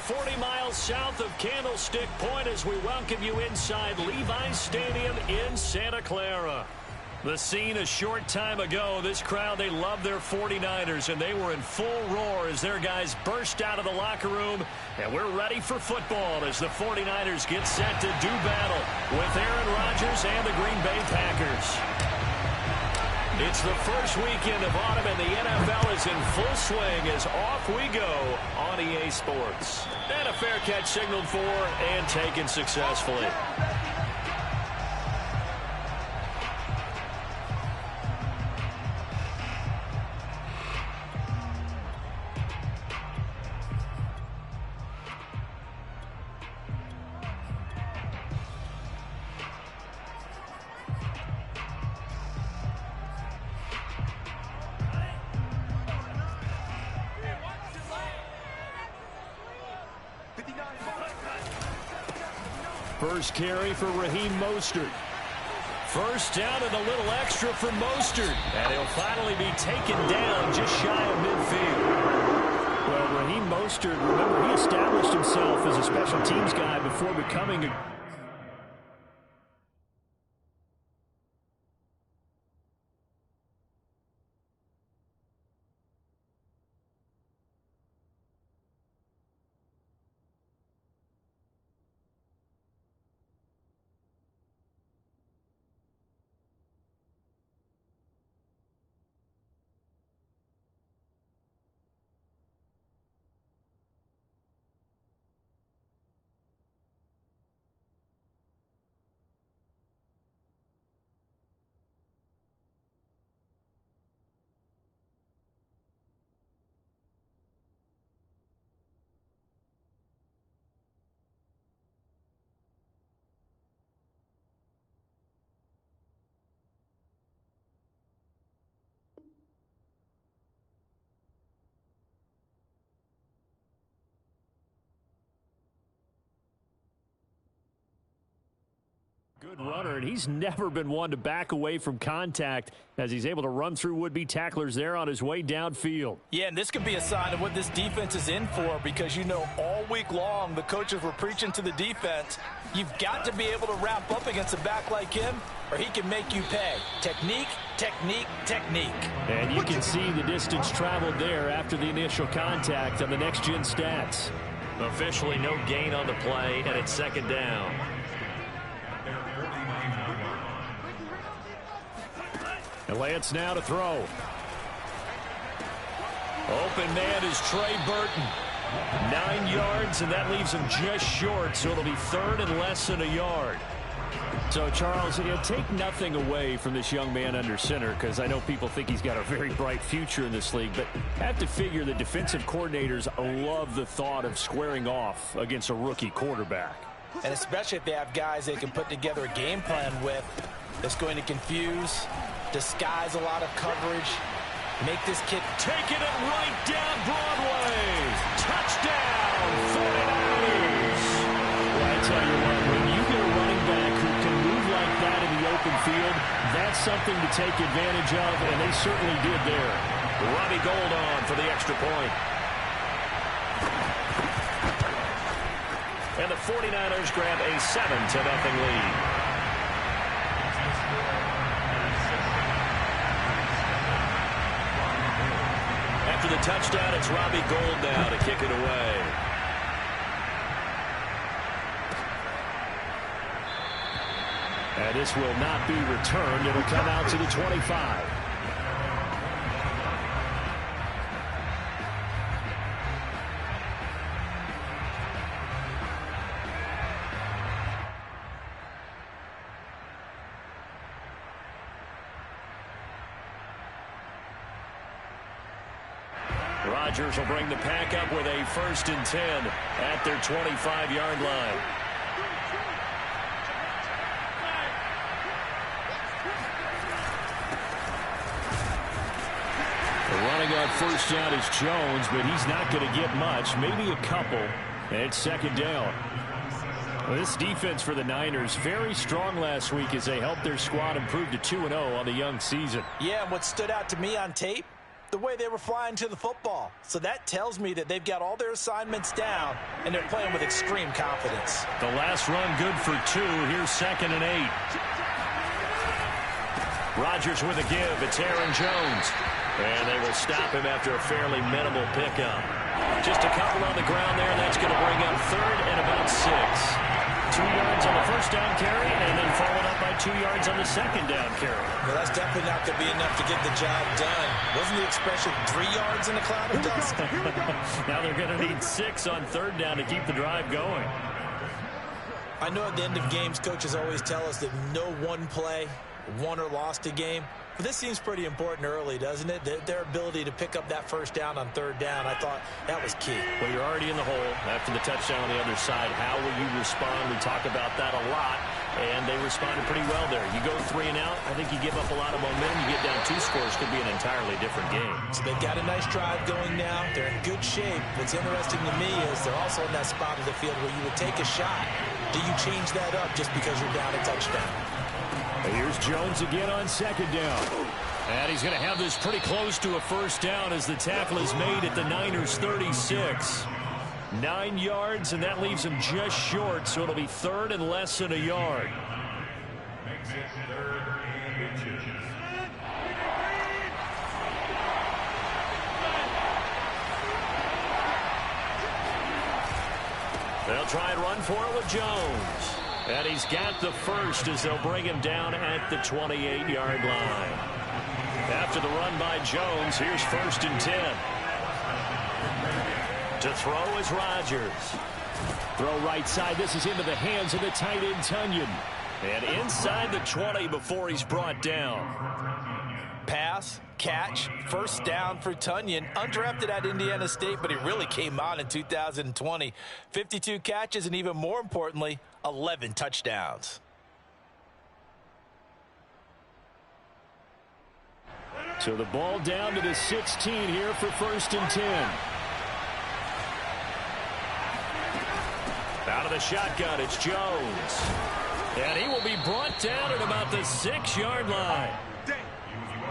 40 miles south of Candlestick Point as we welcome you inside Levi's Stadium in Santa Clara. The scene a short time ago, this crowd, they love their 49ers, and they were in full roar as their guys burst out of the locker room. And we're ready for football as the 49ers get set to do battle with Aaron Rodgers and the Green Bay Packers. It's the first weekend of autumn, and the NFL is in full swing as off we go on EA Sports. And a fair catch signaled for and taken successfully. First carry for Raheem Mostert. First down and a little extra for Mostert. And he'll finally be taken down just shy of midfield. Well, Raheem Mostert, remember, he established himself as a special teams guy before becoming a... Good runner, and he's never been one to back away from contact as he's able to run through would-be tacklers there on his way downfield. Yeah, and this could be a sign of what this defense is in for, because you know all week long the coaches were preaching to the defense, you've got to be able to wrap up against a back like him or he can make you pay. Technique, technique, technique. And you can see the distance traveled there after the initial contact on the next-gen stats. Officially no gain on the play, and it's second down. And Lance now to throw. Open man is Trey Burton. 9 yards, and that leaves him just short, so it'll be third and less than a yard. So, Charles, take nothing away from this young man under center, because I know people think he's got a very bright future in this league, but have to figure the defensive coordinators love the thought of squaring off against a rookie quarterback. And especially if they have guys they can put together a game plan with that's going to confuse, disguise a lot of coverage, make this kid... Taking it right down Broadway. Touchdown, 49ers. Well, I tell you what, when you get a running back who can move like that in the open field, that's something to take advantage of, and they certainly did there. Robbie Gould on for the extra point. And the 49ers grab a 7-0 lead. After the touchdown, it's Robbie Gould now to kick it away. And this will not be returned. It'll come out to the 25. Rodgers will bring the pack up with a 1st and 10 at their 25-yard line. Running on 1st down is Jones, but he's not going to get much, maybe a couple. And it's 2nd down. Well, this defense for the Niners, very strong last week as they helped their squad improve to 2-0 on the young season. Yeah, and what stood out to me on tape, the way they were flying to the football. So that tells me that they've got all their assignments down, and they're playing with extreme confidence. The last run good for 2. Here's 2nd and 8. Rodgers with a give. It's Aaron Jones. And they will stop him after a fairly minimal pickup. Just a couple on the ground there, and that's going to bring up 3rd and about 6. 2 yards on the first down carry, and then followed up by 2 yards on the second down carry. Well, that's definitely not going to be enough to get the job done. Wasn't the expression 3 yards in a cloud of dust? Now they're going to need 6 on 3rd down to keep the drive going. I know at the end of games, coaches always tell us that no one play won or lost a game. But this seems pretty important early, doesn't it? Their ability to pick up that first down on 3rd down, I thought that was key. Well, you're already in the hole after the touchdown on the other side. How will you respond? We talk about that a lot, and they responded pretty well there. You go 3 and out, I think you give up a lot of momentum. You get down 2 scores, could be an entirely different game. So they've got a nice drive going now. They're in good shape. What's interesting to me is they're also in that spot of the field where you would take a shot. Do you change that up just because you're down a touchdown? Here's Jones again on 2nd down. And he's going to have this pretty close to a first down as the tackle is made at the Niners' 36. 9 yards, and that leaves him just short, so it'll be 3rd and less than a yard. They'll try and run for it with Jones. And he's got the first as they'll bring him down at the 28-yard line. After the run by Jones, here's 1st and 10. To throw is Rodgers. Throw right side. This is into the hands of the tight end, Tunyon. And inside the 20 before he's brought down. Pass, catch, first down for Tunyon. Undrafted at Indiana State, but he really came on in 2020. 52 catches, and even more importantly, 11 touchdowns. So the ball down to the 16 here for 1st and 10. Out of the shotgun, it's Jones. And he will be brought down at about the 6-yard line.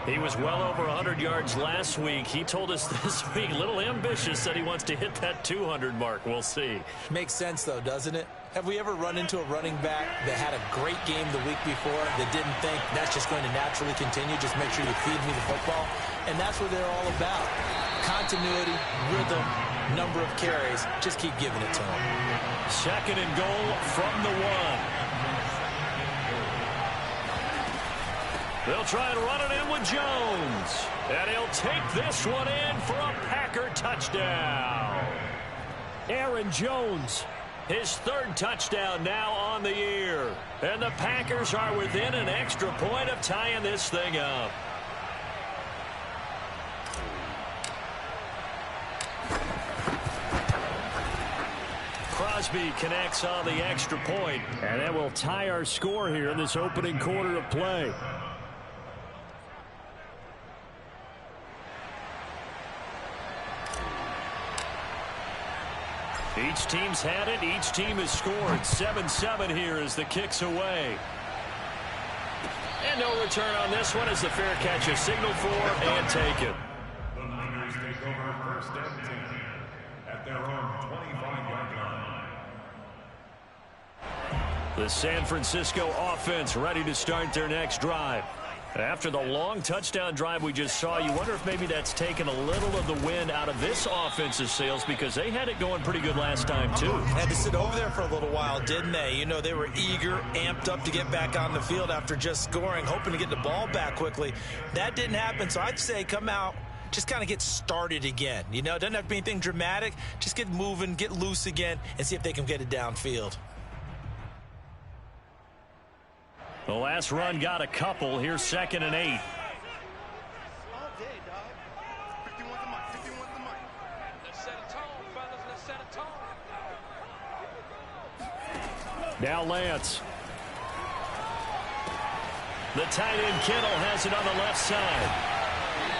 He was well over 100 yards last week. He told us this week, a little ambitious, said he wants to hit that 200 mark. We'll see. Makes sense, though, doesn't it? Have we ever run into a running back that had a great game the week before that didn't think that's just going to naturally continue, just make sure you feed me the football? And that's what they're all about. Continuity, rhythm, number of carries. Just keep giving it to them. 2nd and goal from the 1. They'll try and run it in with Jones. And he'll take this one in for a Packer touchdown. Aaron Jones, his 3rd touchdown now on the year. And the Packers are within an extra point of tying this thing up. Crosby connects on the extra point. And that will tie our score here in this opening quarter of play. Each team's had it. Each team has scored. 7-7 here as the kick's away. And no return on this one as the fair catch is signaled for and taken. The Niners take over 1st and 10 at their own 25-yard line. The San Francisco offense ready to start their next drive. After the long touchdown drive we just saw, you wonder if maybe that's taken a little of the wind out of this offense's sails because they had it going pretty good last time, too. Had to sit over there for a little while, didn't they? You know, they were eager, amped up to get back on the field after just scoring, hoping to get the ball back quickly. That didn't happen, so I'd say come out, just kind of get started again. You know, it doesn't have to be anything dramatic. Just get moving, get loose again, and see if they can get it downfield. The last run got a couple. Here's 2nd and 8. Now Lance. The tight end Kittle has it on the left side.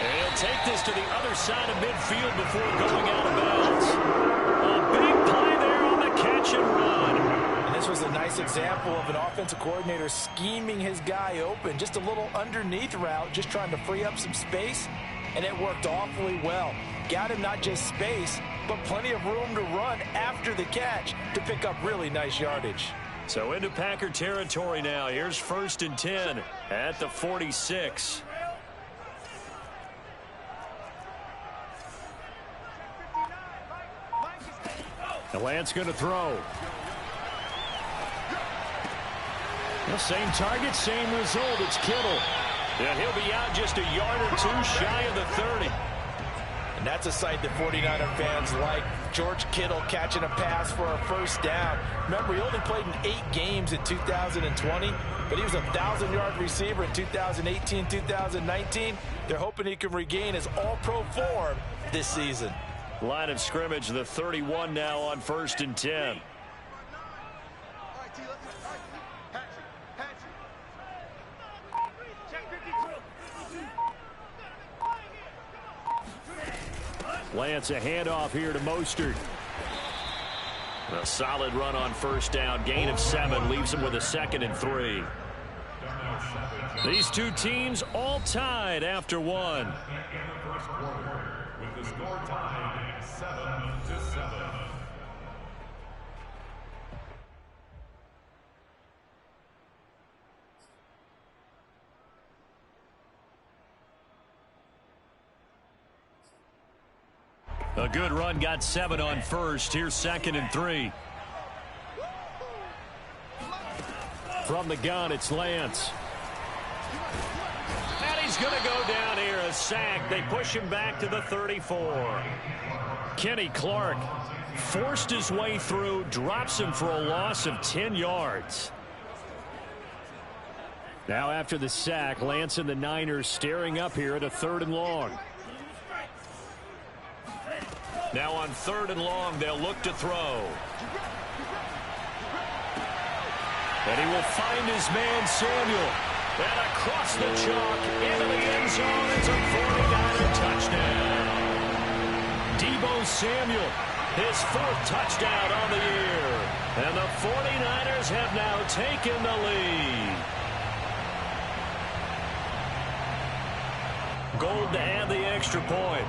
And he'll take this to the other side of midfield before going out of bounds. A big play there on the catch and run. This was a nice example of an offensive coordinator scheming his guy open. Just a little underneath route, just trying to free up some space. and it worked awfully well. Got him not just space, but plenty of room to run after the catch to pick up really nice yardage. So into Packer territory now. Here's 1st and 10 at the 46. The Lance going to throw. The same target, same result. It's Kittle. And he'll be out just a yard or two shy of the 30. And that's a sight that 49er fans like. George Kittle catching a pass for a 1st down. Remember, he only played in 8 games in 2020, but he was a 1,000-yard receiver in 2018, 2019. They're hoping he can regain his all-pro form this season. Line of scrimmage, the 31 now on 1st and 10. Lance, a handoff here to Mostert. A solid run on 1st down. Gain of 7 leaves him with a 2nd and 3. These two teams all tied after 1. In the first quarter, with the score tied 7-7. A good run, got 7 on 1st. Here's 2nd and 3. From the gun, it's Lance. And he's going to go down here, a sack. They push him back to the 34. Kenny Clark forced his way through, drops him for a loss of 10 yards. Now after the sack, Lance and the Niners staring up here at a 3rd and long. Now on 3rd and long, they'll look to throw. And he will find his man, Samuel. And across the chalk, into the end zone. It's a 49er touchdown. Deebo Samuel, his 4th touchdown on the year. And the 49ers have now taken the lead. Gold to add the extra point.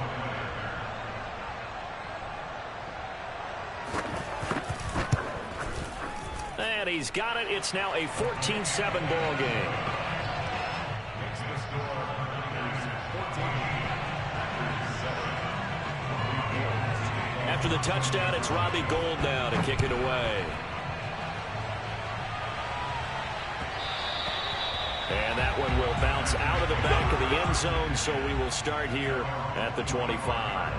And he's got it. It's now a 14-7 ball game. After the touchdown, it's Robbie Gould now to kick it away. And that one will bounce out of the back of the end zone, so we will start here at the 25.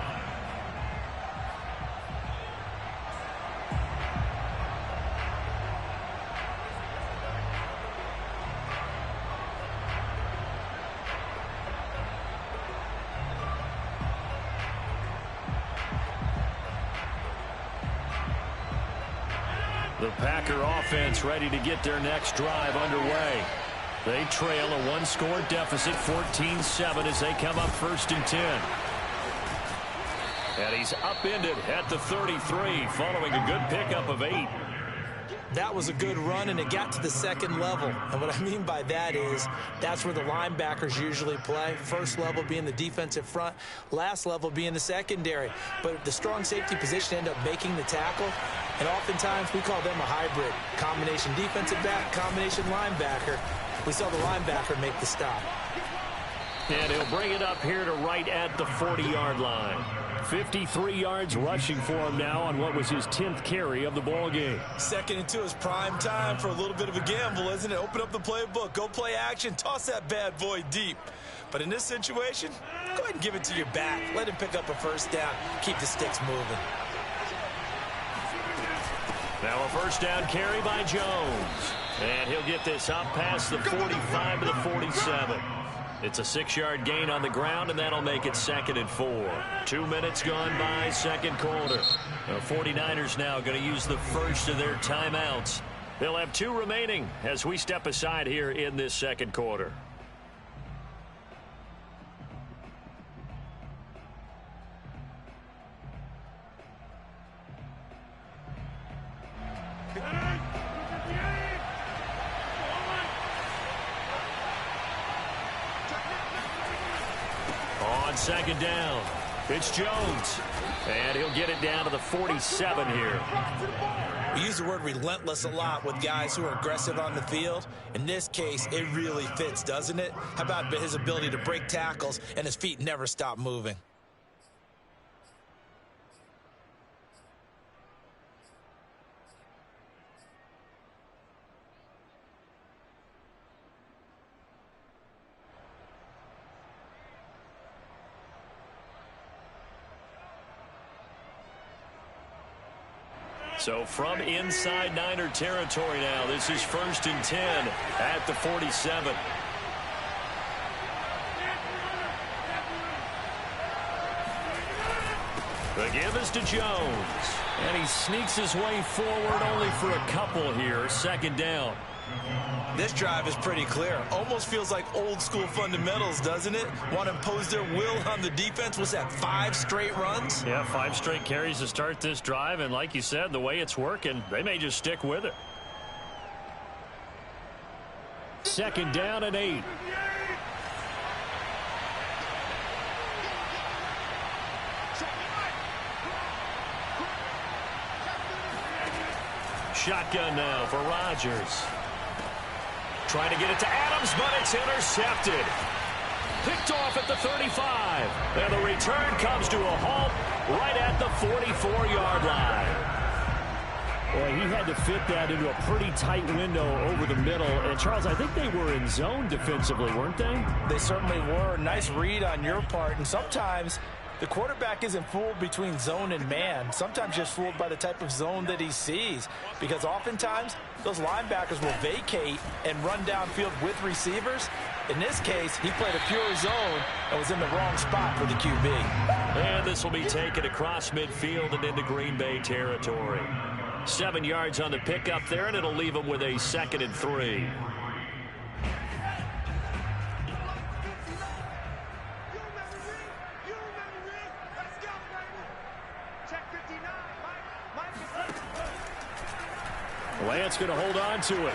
The Packer offense ready to get their next drive underway. They trail a 1-score deficit, 14-7, as they come up 1st and 10. And he's upended at the 33 following a good pickup of 8. That was a good run, and it got to the 2nd level. And what I mean by that is that's where the linebackers usually play. 1st level being the defensive front, last level being the secondary. But the strong safety position ended up making the tackle, and oftentimes we call them a hybrid. Combination defensive back, combination linebacker. We saw the linebacker make the stop. And he'll bring it up here to right at the 40-yard line. 53 yards rushing for him now on what was his 10th carry of the ball game. 2nd and 2 is prime time for a little bit of a gamble, isn't it? Open up the playbook, go play action, toss that bad boy deep. But in this situation, go ahead and give it to your back. Let him pick up a 1st down. Keep the sticks moving. Now a 1st down carry by Jones. And he'll get this up past the 45 to the 47. It's a 6-yard gain on the ground, and that'll make it 2nd and 4. 2 minutes gone by, 2nd quarter. The 49ers now going to use the first of their timeouts. They'll have 2 remaining as we step aside here in this 2nd quarter. On second down, it's Jones. And he'll get it down to the 47 here. We use the word relentless a lot with guys who are aggressive on the field. In this case, it really fits, doesn't it? How about his ability to break tackles and his feet never stop moving? So from inside Niner territory now, this is 1st and 10 at the 47. The give is to Jones. And he sneaks his way forward only for a couple here. Second down. This drive is pretty clear. Almost feels like old school fundamentals, doesn't it? Want to impose their will on the defense. Was that 5 straight runs? Yeah, 5 straight carries to start this drive. And like you said, the way it's working, they may just stick with it. Second down and 8. Shotgun now for Rodgers. Trying to get it to Adams, but it's intercepted. Picked off at the 35. And the return comes to a halt right at the 44-yard line. Well, he had to fit that into a pretty tight window over the middle. And, Charles, I think they were in zone defensively, weren't they? They certainly were. Nice read on your part. And sometimes the quarterback isn't fooled between zone and man. Sometimes just fooled by the type of zone that he sees. Because oftentimes, those linebackers will vacate and run downfield with receivers. In this case, he played a pure zone and was in the wrong spot for the QB. And this will be taken across midfield and into Green Bay territory. 7 yards on the pickup there, and it'll leave him with a 2nd and 3. Lance going to hold on to it.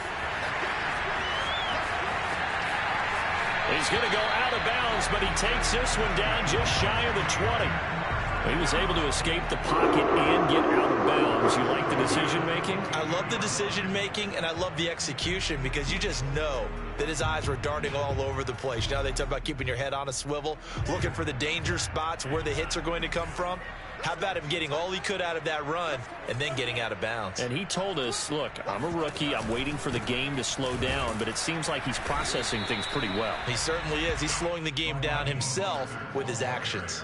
He's going to go out of bounds, but he takes this one down just shy of the 20. He was able to escape the pocket and get out of bounds. You like the decision-making? I love the decision-making, and I love the execution because you just know that his eyes were darting all over the place. You know, they talk about keeping your head on a swivel, looking for the danger spots where the hits are going to come from. How about him getting all he could out of that run and then getting out of bounds? And he told us, look, I'm a rookie. I'm waiting for the game to slow down, but it seems like he's processing things pretty well. He certainly is. He's slowing the game down himself with his actions.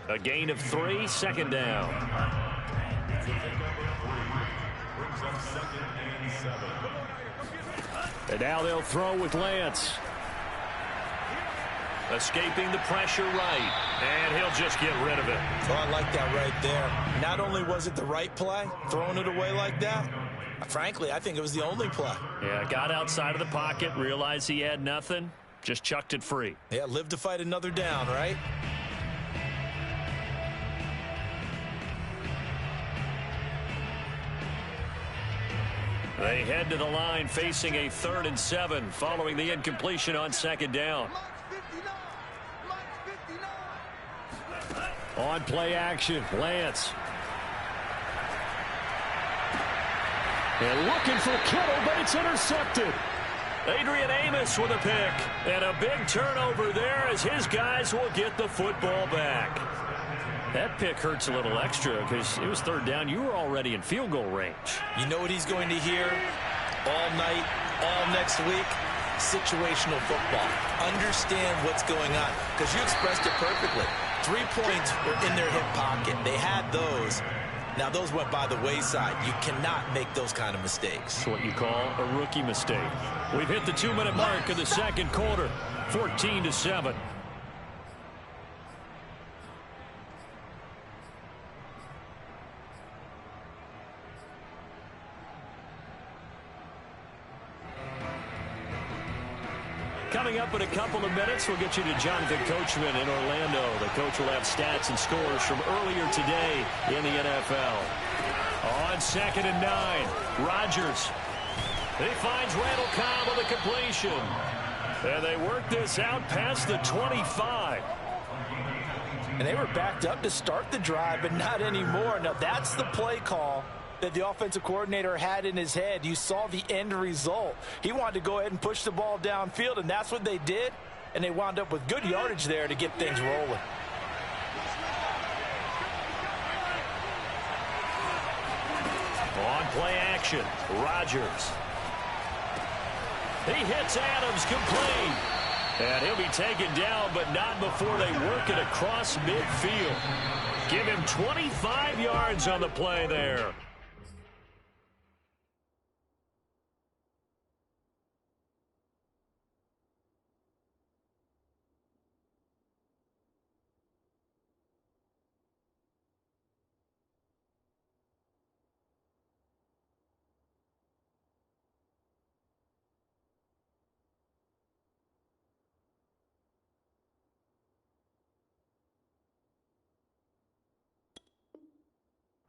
A gain of 3, 2nd down. And now they'll throw with Lance. Escaping the pressure right. And he'll just get rid of it. Oh, I like that right there. Not only was it the right play, throwing it away like that, frankly, I think it was the only play. Yeah, got outside of the pocket, realized he had nothing, just chucked it free. Yeah, live to fight another down, right? They head to the line facing a 3rd and 7 following the incompletion on 2nd down. On play action, Lance. And looking for Kittle, but it's intercepted. Adrian Amos with a pick. And a big turnover there as his guys will get the football back. That pick hurts a little extra because it was 3rd down. You were already in field goal range. You know what he's going to hear all night, all next week? Situational football. Understand what's going on because you expressed it perfectly. 3 points were in their hip pocket. They had those. Now, those went by the wayside. You cannot make those kind of mistakes. That's what you call a rookie mistake. We've hit the 2-minute mark of the 2nd quarter, 14-7. Coming up in a couple of minutes, we'll get you to Jonathan Coachman in Orlando. The coach will have stats and scores from earlier today in the NFL. On 2nd and 9, Rodgers. He finds Randall Cobb with a completion. And they work this out past the 25. And they were backed up to start the drive, but not anymore. Now, that's the play call that the offensive coordinator had in his head. You saw the end result. He wanted to go ahead and push the ball downfield, and that's what they did. And they wound up with good yardage there to get things rolling. On play action, Rodgers. He hits Adams complete. And he'll be taken down, but not before they work it across midfield. Give him 25 yards on the play there.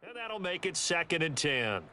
And that'll make it 2nd and 10.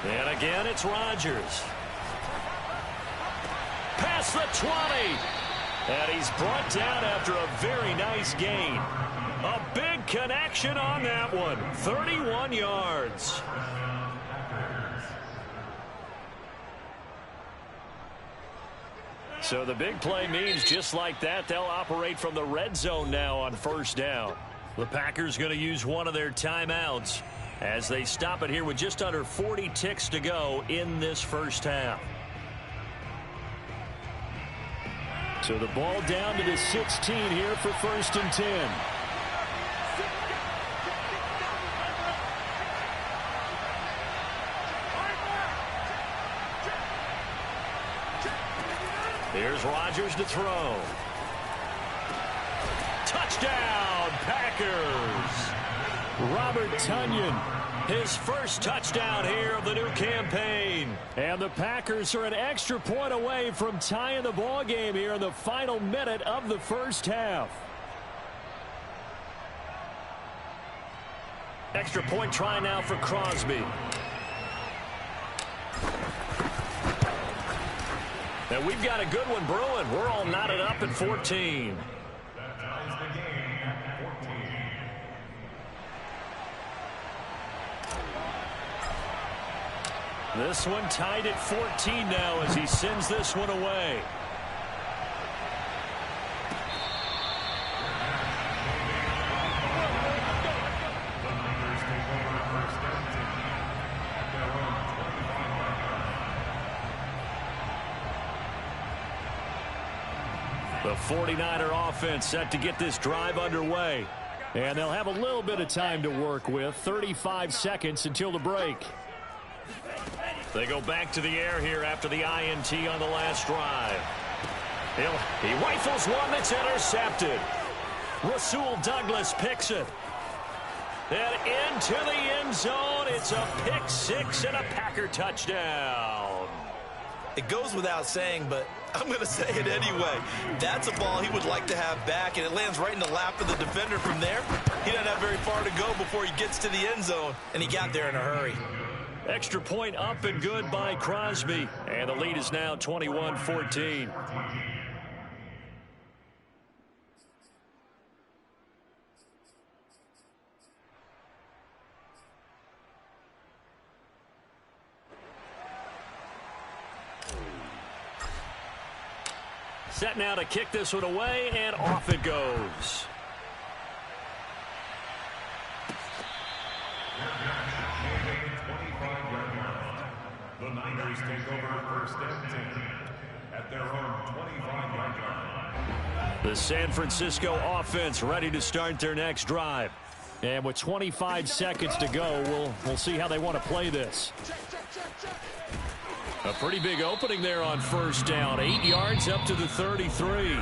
And again, it's Rodgers. Past the 20. And he's brought down after a very nice gain. A big connection on that one. 31 yards. So the big play means just like that, they'll operate from the red zone now on 1st down. The Packers going to use one of their timeouts as they stop it here with just under 40 ticks to go in this 1st half. So the ball down to the 16 here for 1st and 10. Here's Rodgers to throw. Touchdown, Packers! Robert Tonyan, his first touchdown here of the new campaign. And the Packers are an extra point away from tying the ball game here in the final minute of the 1st half. Extra point try now for Crosby. And we've got a good one brewing. We're all knotted up at 14. This one tied at 14 now as he sends this one away. The 49er offense set to get this drive underway. And they'll have a little bit of time to work with. 35 seconds until the break. They go back to the air here after the INT on the last drive. He rifles one that's intercepted. Rasul Douglas picks it. And into the end zone. It's a pick six and a Packer touchdown. It goes without saying, but I'm going to say it anyway. That's a ball he would like to have back, and it lands right in the lap of the defender from there. He doesn't have very far to go before he gets to the end zone, and he got there in a hurry. Extra point up and good by Crosby. And the lead is now 21-14. Set now to kick this one away, and off it goes. The Niners take over 1st and 10 at their own 25-yard line. The San Francisco offense ready to start their next drive. And with 25 seconds to go, we'll see how they want to play this. A pretty big opening there on 1st down. 8 yards up to the 33.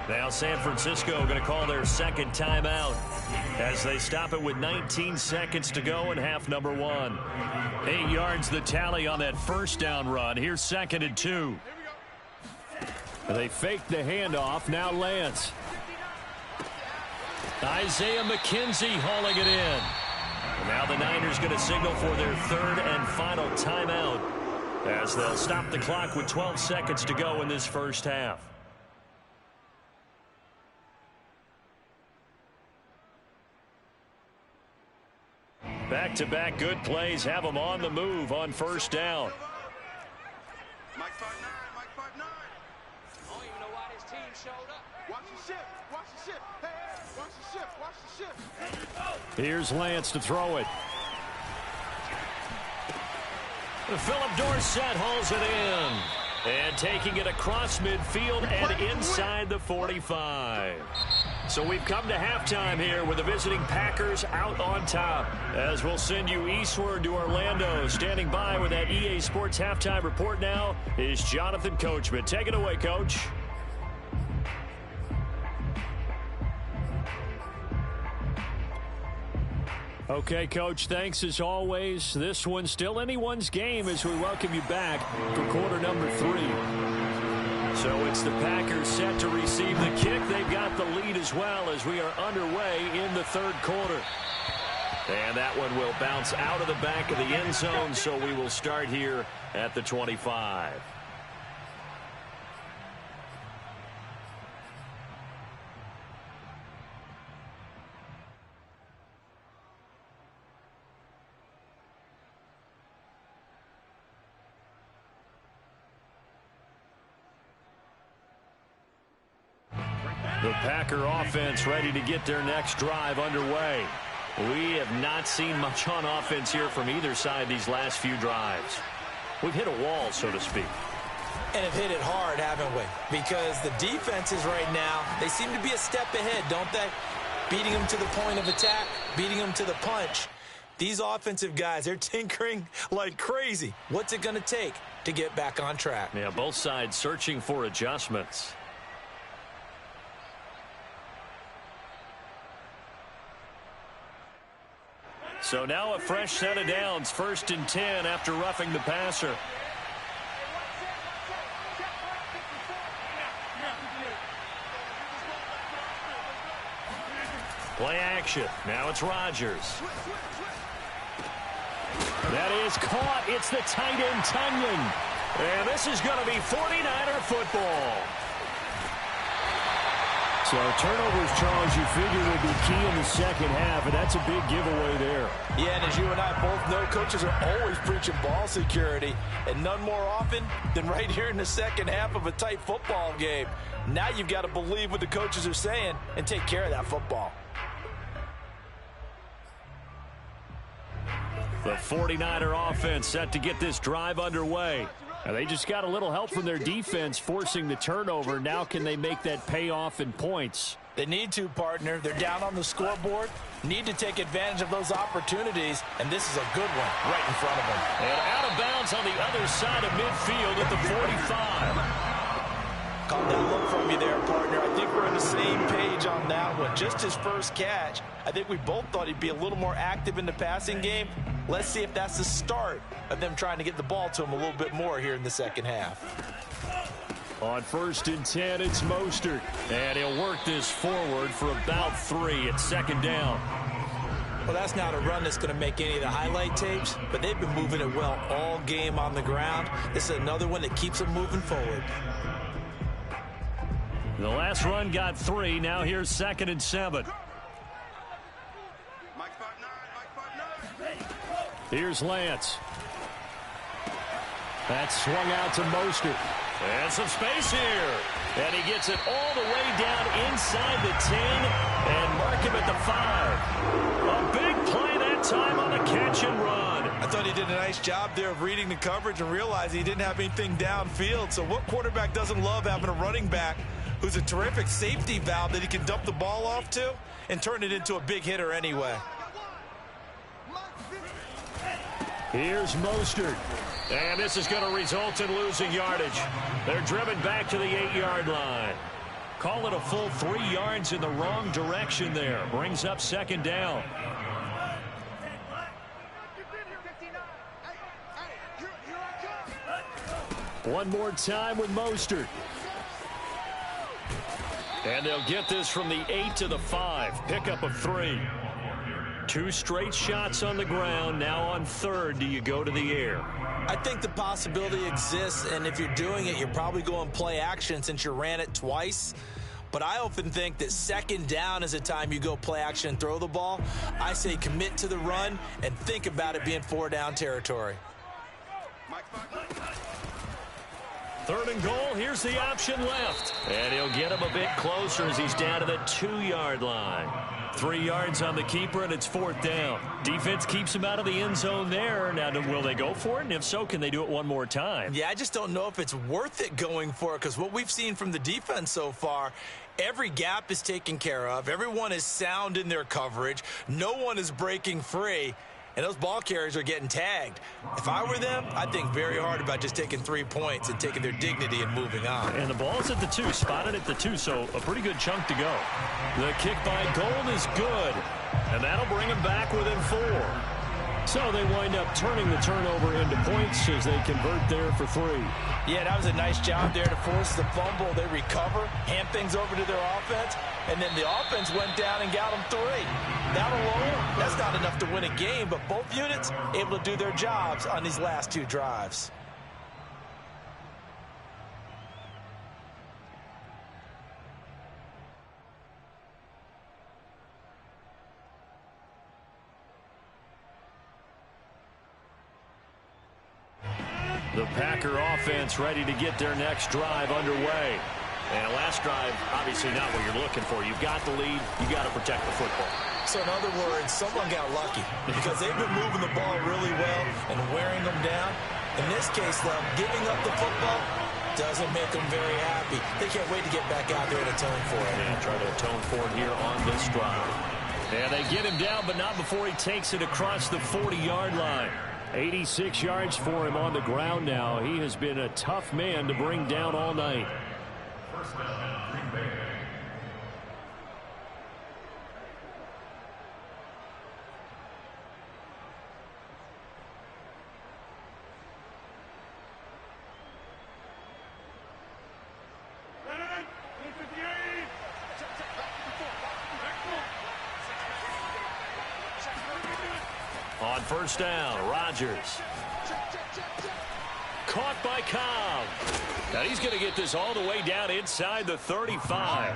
Now San Francisco going to call their second timeout as they stop it with 19 seconds to go in half number 1. 8 yards the tally on that first down run. Here's 2nd and 2. They fake the handoff. Now Lance. Isaiah McKenzie hauling it in. Now the Niners going to signal for their third and final timeout as they'll stop the clock with 12 seconds to go in this first half. Back-to-back good plays have them on the move on first down. Mike 5'9", Mike 5'9". I don't even know why this team showed up. Watch the shift, watch the shift. Hey, watch the shift, watch the shift. Here's Lance to throw it. Philip Dorsett hauls it in. And taking it across midfield and inside the 45. So we've come to halftime here with the visiting Packers out on top. As we'll send you eastward to Orlando. Standing by with that EA Sports halftime report now is Jonathan Coachman. Take it away, Coach. Okay, Coach, thanks as always. This one's still anyone's game as we welcome you back for quarter number 3. So it's the Packers set to receive the kick. They've got the lead as well as we are underway in the third quarter. And that one will bounce out of the back of the end zone, so we will start here at the 25. The Packer offense ready to get their next drive underway. We have not seen much on offense here from either side these last few drives. We've hit a wall, so to speak. And have hit it hard, haven't we? Because the defenses right now, they seem to be a step ahead, don't they? Beating them to the point of attack, beating them to the punch. These offensive guys, they're tinkering like crazy. What's it going to take to get back on track? Yeah, both sides searching for adjustments. So now a fresh set of downs, 1st and 10 after roughing the passer. Play action. Now it's Rodgers. That is caught. It's the tight end, Tunyon. And this is going to be 49er football. So turnovers, Charles, you figure will be key in the second half, and that's a big giveaway there. Yeah, and as you and I both know, coaches are always preaching ball security, and none more often than right here in the second half of a tight football game. Now you've got to believe what the coaches are saying and take care of that football. The 49er offense set to get this drive underway. And they just got a little help from their defense forcing the turnover. Now can they make that pay off in points? They need to, partner. They're down on the scoreboard. Need to take advantage of those opportunities, and this is a good one right in front of them. And out of bounds on the other side of midfield at the 45. Caught that look from you there, partner. I think we're on the same page on that one. Just his first catch. I think we both thought he'd be a little more active in the passing game. Let's see if that's the start of them trying to get the ball to him a little bit more here in the second half. On 1st and 10, it's Mostert. And he'll work this forward for about 3 at 2nd down. Well, that's not a run that's going to make any of the highlight tapes, but they've been moving it well all game on the ground. This is another one that keeps them moving forward. The last run got 3. Now here's 2nd and 7. Here's Lance. That's swung out to Mostert. And some space here. And he gets it all the way down inside the 10 and mark him at the 5. A big play that time on the catch and run. I thought he did a nice job there of reading the coverage and realizing he didn't have anything downfield. So what quarterback doesn't love having a running back who's a terrific safety valve that he can dump the ball off to and turn it into a big hitter anyway? Here's Mostert. And this is going to result in losing yardage. They're driven back to the 8-yard line. Call it a full 3 yards in the wrong direction there. Brings up second down. One more time with Mostert. And they'll get this from the 8 to the 5. Pickup of 3. 2 straight shots on the ground. Now on third, do you go to the air? I think the possibility exists, and if you're doing it, you're probably going play action since you ran it twice. But I often think that second down is a time you go play action and throw the ball. I say commit to the run and think about it being 4 down territory. Third and goal. Here's the option left. And he'll get him a bit closer as he's down to the 2-yard line. 3 yards on the keeper, and it's 4th down. Defense keeps him out of the end zone there. Now, will they go for it? And if so, can they do it one more time? Yeah, I just don't know if it's worth it going for it, because what we've seen from the defense so far, every gap is taken care of. Everyone is sound in their coverage. No one is breaking free. And those ball carriers are getting tagged. If I were them, I'd think very hard about just taking 3 points and taking their dignity and moving on. And the ball's at the 2, spotted at the 2, so a pretty good chunk to go. The kick by Gold is good, and that'll bring him back within 4. So they wind up turning the turnover into points as they convert there for 3. Yeah, that was a nice job there to force the fumble. They recover, hand things over to their offense, and then the offense went down and got them 3. That alone, that's not enough to win a game, but both units able to do their jobs on these last 2 drives. The Packer offense ready to get their next drive underway. And last drive, obviously not what you're looking for. You've got the lead. You got to protect the football. So in other words, someone got lucky because they've been moving the ball really well and wearing them down. In this case, though, giving up the football doesn't make them very happy. They can't wait to get back out there and atone for it. Yeah, try to atone for it here on this drive. And they get him down, but not before he takes it across the 40-yard line. 86 yards for him on the ground now. He has been a tough man to bring down all night. First down, Green Bay. On first down, Rodgers. Caught by Cobb. Now he's going to get this all the way down inside the 35.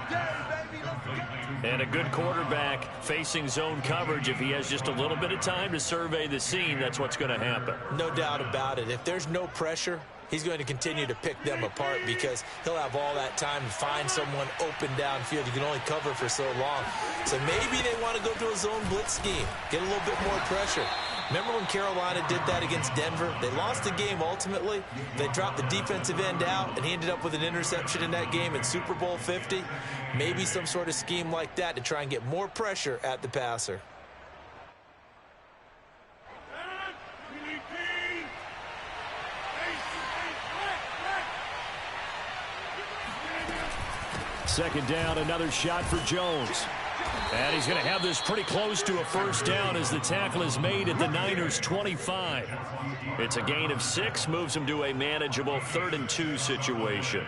And a good quarterback facing zone coverage. If he has just a little bit of time to survey the scene, that's what's going to happen. No doubt about it. If there's no pressure, he's going to continue to pick them apart because he'll have all that time to find someone open downfield. You can only cover for so long. So maybe they want to go to a zone blitz scheme, get a little bit more pressure. Remember when Carolina did that against Denver? They lost the game ultimately. They dropped the defensive end out, and he ended up with an interception in that game in Super Bowl 50. Maybe some sort of scheme like that to try and get more pressure at the passer. Second down, another shot for Jones. And he's going to have this pretty close to a first down as the tackle is made at the Niners' 25. It's a gain of 6, moves him to a manageable 3rd and 2 situation.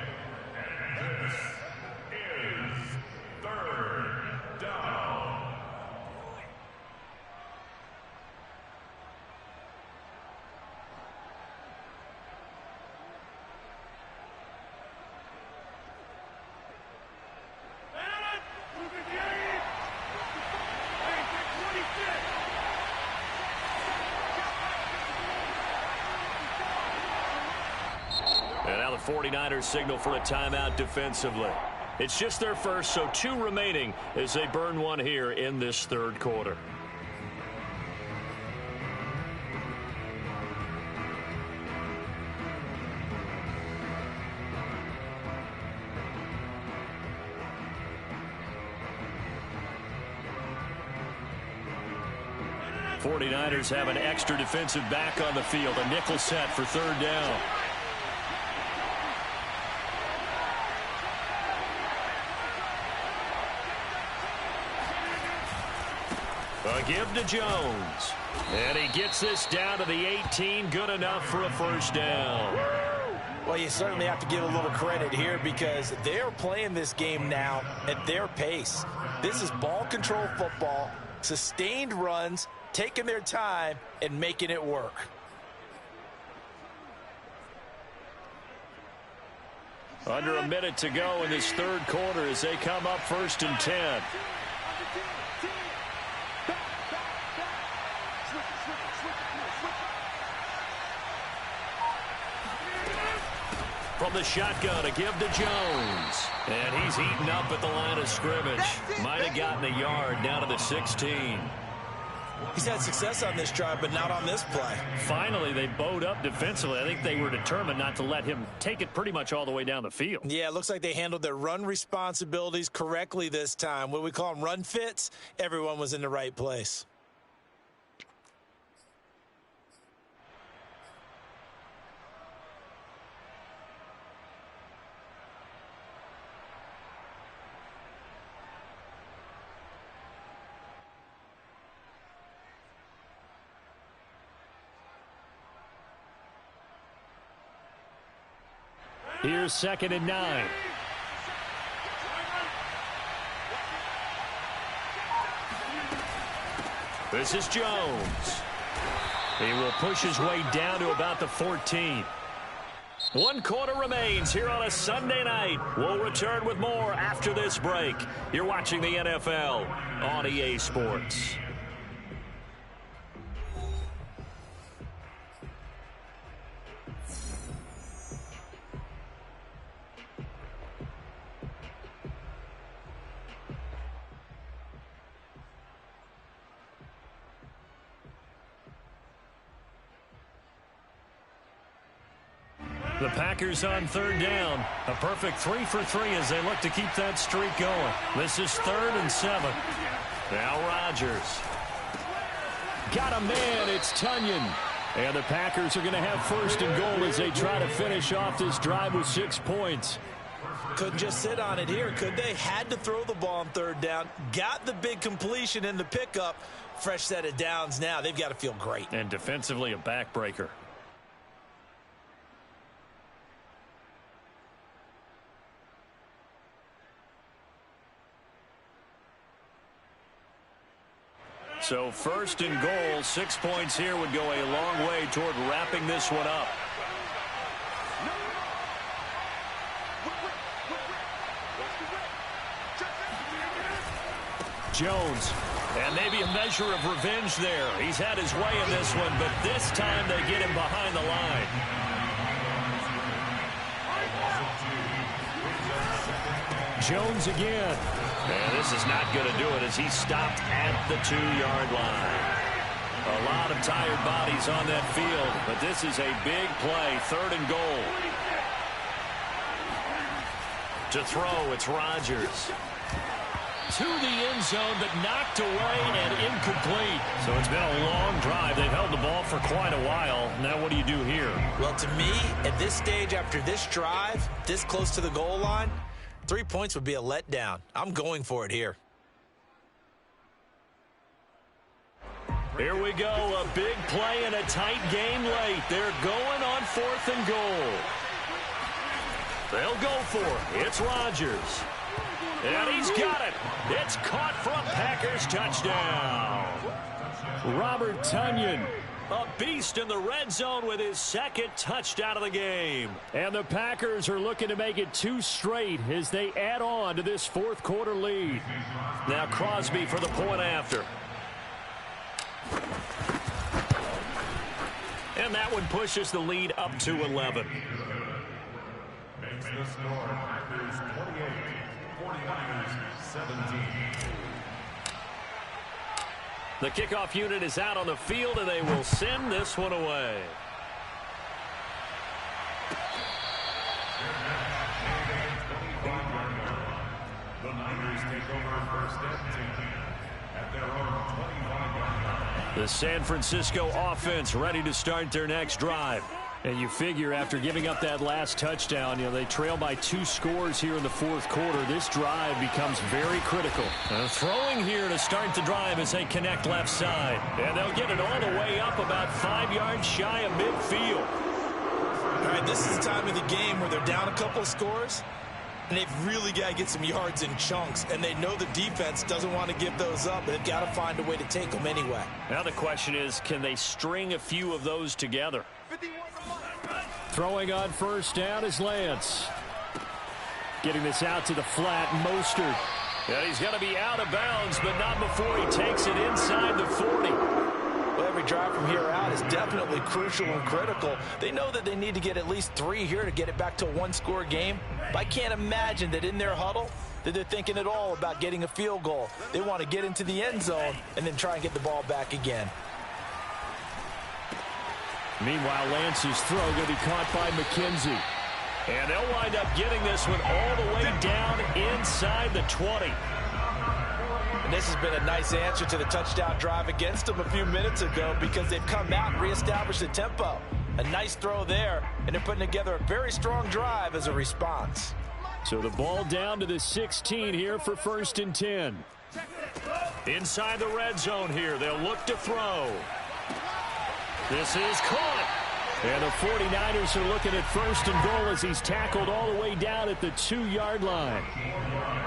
And now the 49ers signal for a timeout defensively. It's just their first, so 2 remaining as they burn one here in this 3rd quarter. '49ers have an extra defensive back on the field, a nickel set for 3rd down. A give to Jones. And he gets this down to the 18. Good enough for a first down. Well, you certainly have to give a little credit here because they're playing this game now at their pace. This is ball control football, sustained runs, taking their time, and making it work. Under a minute to go in this third quarter as they come up 1st and 10. From the shotgun, a give to Jones. And he's eaten up at the line of scrimmage. Might have gotten a yard down to the 16. He's had success on this drive, but not on this play. Finally, they bowed up defensively. I think they were determined not to let him take it pretty much all the way down the field. Yeah, it looks like they handled their run responsibilities correctly this time. What we call them run fits, everyone was in the right place. Here's 2nd and 9. This is Jones. He will push his way down to about the 14. 1 quarter remains here on a Sunday night. We'll return with more after this break. You're watching the NFL on EA Sports. The Packers on 3rd down. A perfect 3 for 3 as they look to keep that streak going. This is 3rd and 7. Now Rodgers. Got a man. It's Tunyon. And the Packers are going to have 1st and goal as they try to finish off this drive with 6 points. Couldn't just sit on it here, could they? Had to throw the ball on 3rd down. Got the big completion in the pickup. Fresh set of downs now. They've got to feel great. And defensively a backbreaker. So 1st and goal, 6 points here would go a long way toward wrapping this one up. Jones, and maybe a measure of revenge there. He's had his way in this one, but this time they get him behind the line. Jones again. And this is not going to do it as he's stopped at the 2-yard line. A lot of tired bodies on that field, but this is a big play, 3rd and goal. To throw, it's Rodgers. To the end zone, but knocked away and incomplete. So it's been a long drive. They've held the ball for quite a while. Now what do you do here? Well, to me, at this stage, after this drive, this close to the goal line, 3 points would be a letdown. I'm going for it here. Here we go. A big play in a tight game late. They're going on 4th and goal. They'll go for it. It's Rodgers. And he's got it. It's caught for a Packers touchdown. Robert Tunyon, a beast in the red zone with his 2nd touchdown of the game. And the Packers are looking to make it 2 straight as they add on to this 4th quarter lead. Now Crosby for the point after. And that one pushes the lead up to 11. Makes the score Packers 28, 49ers 17. The kickoff unit is out on the field, and they will send this one away. The Niners take over 1st and 10 at their own 25-yard line. The San Francisco offense ready to start their next drive. And you figure after giving up that last touchdown, they trail by 2 scores here in the fourth quarter. This drive becomes very critical. Throwing here to start the drive as they connect left side. And they'll get it all the way up about 5 yards shy of midfield. All right, this is the time of the game where they're down a couple of scores, and they've really got to get some yards in chunks, and they know the defense doesn't want to give those up, but they've got to find a way to take them anyway. Now the question is, can they string a few of those together? Throwing on first down is Lance. Getting this out to the flat, Mostert. And he's going to be out of bounds, but not before he takes it inside the 40. Well, every drive from here out is definitely crucial and critical. They know that they need to get at least 3 here to get it back to a 1-score game. But I can't imagine that in their huddle that they're thinking at all about getting a field goal. They want to get into the end zone and then try and get the ball back again. Meanwhile, Lance's throw going to be caught by McKenzie. And they'll wind up getting this one all the way down inside the 20. And this has been a nice answer to the touchdown drive against them a few minutes ago because they've come out and reestablished the tempo. A nice throw there, and they're putting together a very strong drive as a response. So the ball down to the 16 here for 1st and 10. Inside the red zone here, they'll look to throw. This is caught. And the 49ers are looking at 1st and goal as he's tackled all the way down at the 2-yard line.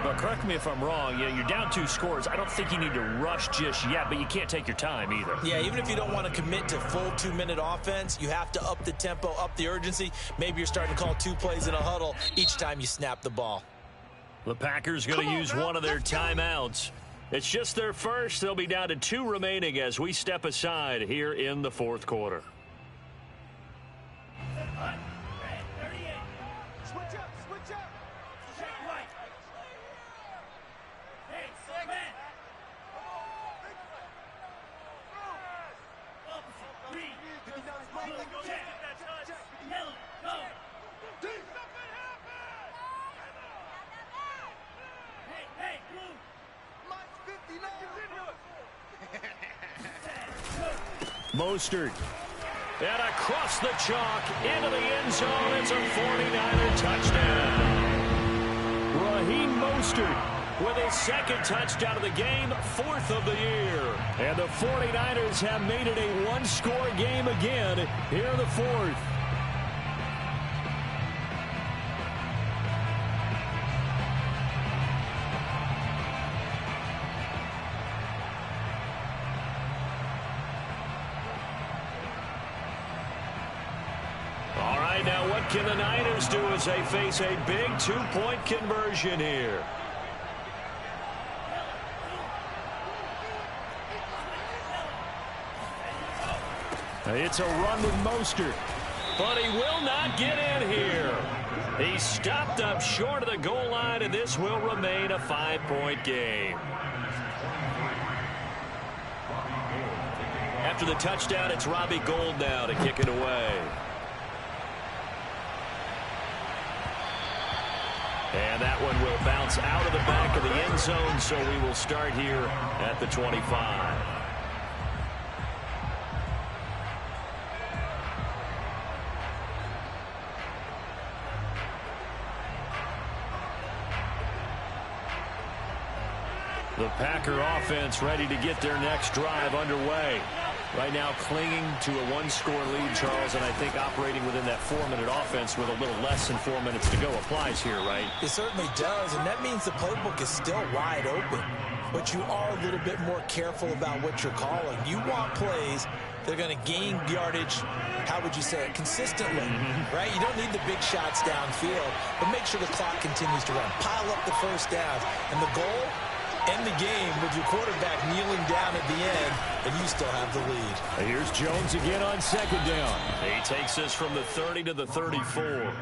But correct me if I'm wrong. You're down 2 scores. I don't think you need to rush just yet, but you can't take your time either. Yeah, even if you don't want to commit to full 2-minute offense, you have to up the tempo, up the urgency. Maybe you're starting to call 2 plays in a huddle each time you snap the ball. The Packers going to use one of their timeouts. It's just their first. They'll be down to 2 remaining as we step aside here in the fourth quarter. Mostert. And across the chalk into the end zone. It's a 49er touchdown. Raheem Mostert with his 2nd touchdown of the game, 4th of the year. And the 49ers have made it a 1-score game again here in the 4th. Now what can the Niners do as they face a big 2-point conversion here? It's a run with Mostert, but he will not get in here. He stopped up short of the goal line, and this will remain a 5-point game. After the touchdown, it's Robbie Gould now to kick it away. And that one will bounce out of the back of the end zone, so we will start here at the 25. The Packer offense ready to get their next drive underway. Right now clinging to a 1-score lead, Charles, and I think operating within that 4-minute offense with a little less than 4 minutes to go applies here, right? It certainly does, and that means the playbook is still wide open. But you are a little bit more careful about what you're calling. You want plays that are going to gain yardage, how would you say it, consistently, right? You don't need the big shots downfield, but make sure the clock continues to run. Pile up the first downs, and the goal, end the game with your quarterback kneeling down at the end, and you still have the lead. Here's Jones again on 2nd down. He takes us from the 30 to the 34.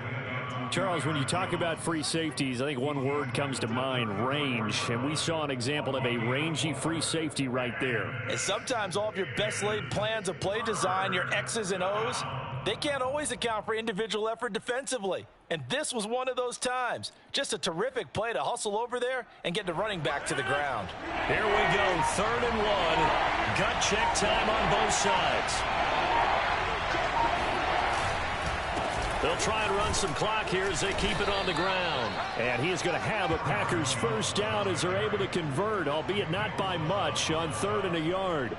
Charles, when you talk about free safeties, I think one word comes to mind, range. And we saw an example of a rangy free safety right there. And sometimes all of your best laid plans of play design, your X's and O's, they can't always account for individual effort defensively. And this was one of those times. Just a terrific play to hustle over there and get the running back to the ground. Here we go, 3rd and 1. Gut check time on both sides. They'll try and run some clock here as they keep it on the ground. And he is going to have a Packers first down as they're able to convert, albeit not by much, on 3rd and a yard.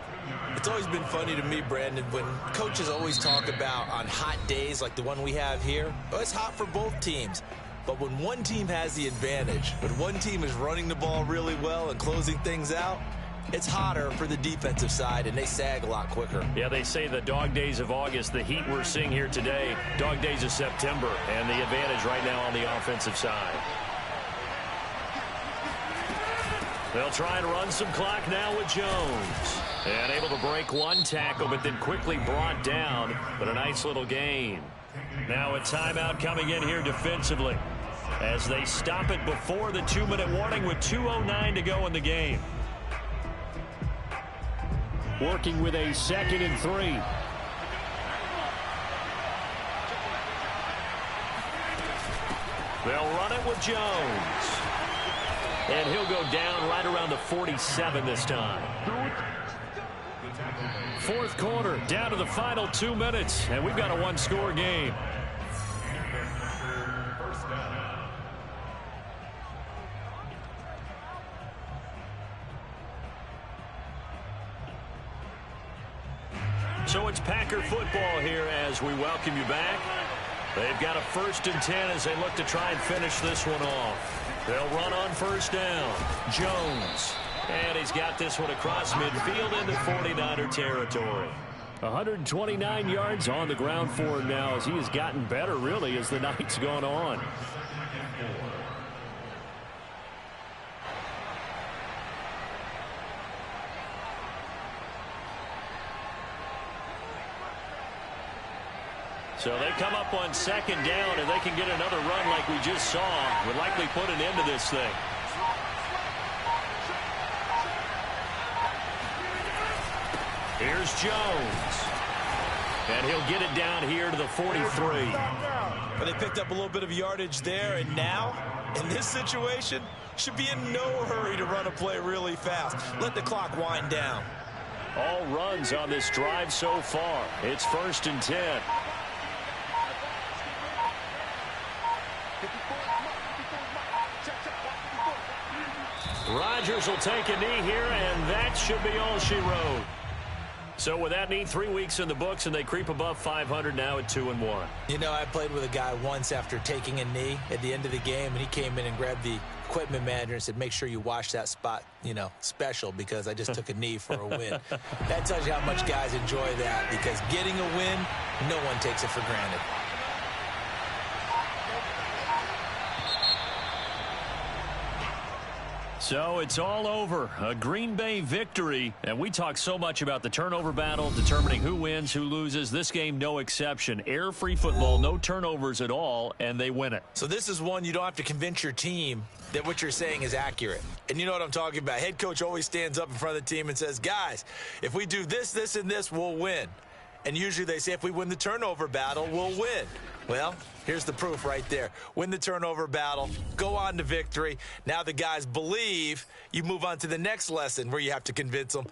It's always been funny to me, Brandon, when coaches always talk about on hot days like the one we have here. Well, it's hot for both teams. But when one team has the advantage, when one team is running the ball really well and closing things out, it's hotter for the defensive side, and they sag a lot quicker. Yeah, they say the dog days of August, the heat we're seeing here today, dog days of September, and the advantage right now on the offensive side. They'll try and run some clock now with Jones. And able to break one tackle, but then quickly brought down. But a nice little gain. Now a timeout coming in here defensively as they stop it before the 2-minute warning with 2:09 to go in the game. Working with a 2nd and 3. They'll run it with Jones. And he'll go down right around the 47 this time. 4th quarter, down to the final 2 minutes, and we've got a one-score game. So it's Packer football here as we welcome you back. They've got a 1st and 10 as they look to try and finish this one off. They'll run on 1st down. Jones. And he's got this one across midfield into 49er territory. 129 yards on the ground for him now as he has gotten better, really, as the night's gone on. So they come up on 2nd down, and they can get another run like we just saw. Would likely put an end to this thing. Here's Jones. And he'll get it down here to the 43. But they picked up a little bit of yardage there, and now, in this situation, should be in no hurry to run a play really fast. Let the clock wind down. All runs on this drive so far. It's 1st and 10. Rodgers will take a knee here, and that should be all she wrote. So with that knee, 3 weeks in the books, and they creep above 500 now at 2-1. You know, I played with a guy once after taking a knee at the end of the game, and he came in and grabbed the equipment manager and said, make sure you wash that spot, you know, special, because I just took a knee for a win. That tells you how much guys enjoy that, because getting a win, no one takes it for granted. So it's all over. A Green Bay victory. And we talk so much about the turnover battle, determining who wins, who loses. This game, no exception. Air-free football, no turnovers at all, and they win it. So this is one you don't have to convince your team that what you're saying is accurate. And you know what I'm talking about. Head coach always stands up in front of the team and says, guys, if we do this, this, and this, we'll win. And usually they say if we win the turnover battle, we'll win. Well, here's the proof right there. Win the turnover battle, go on to victory. Now the guys believe. You move on to the next lesson where you have to convince them